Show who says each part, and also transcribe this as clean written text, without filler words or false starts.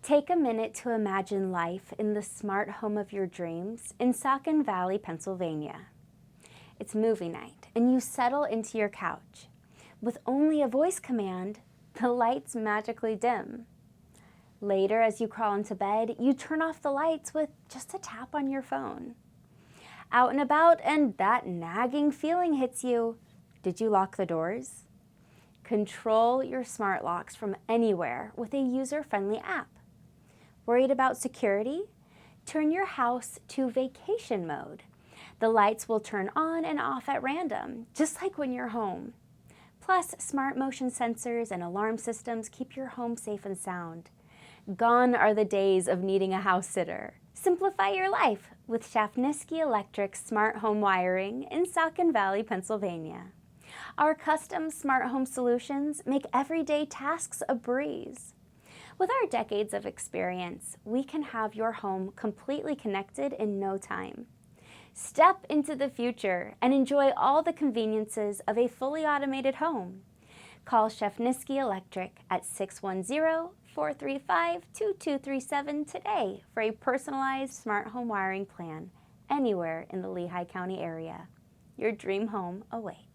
Speaker 1: Take a minute to imagine life in the smart home of your dreams in Saucon Valley, Pennsylvania. It's movie night, and you settle into your couch. With only a voice command, the lights magically dim. Later, as you crawl into bed, you turn off the lights with just a tap on your phone. Out and about, and that nagging feeling hits you. Did you lock the doors? Control your smart locks from anywhere with a user-friendly app. Worried about security? Turn your house to vacation mode. The lights will turn on and off at random, just like when you're home. Plus, smart motion sensors and alarm systems keep your home safe and sound. Gone are the days of needing a house sitter. Simplify your life with Shafnisky Electric smart home wiring in Saucon Valley, Pennsylvania. Our custom smart home solutions make everyday tasks a breeze. With our decades of experience, we can have your home completely connected in no time. Step into the future and enjoy all the conveniences of a fully automated home. Call Shafnisky Electric at 610-435-2237 today for a personalized smart home wiring plan anywhere in the Lehigh County area. Your dream home awaits.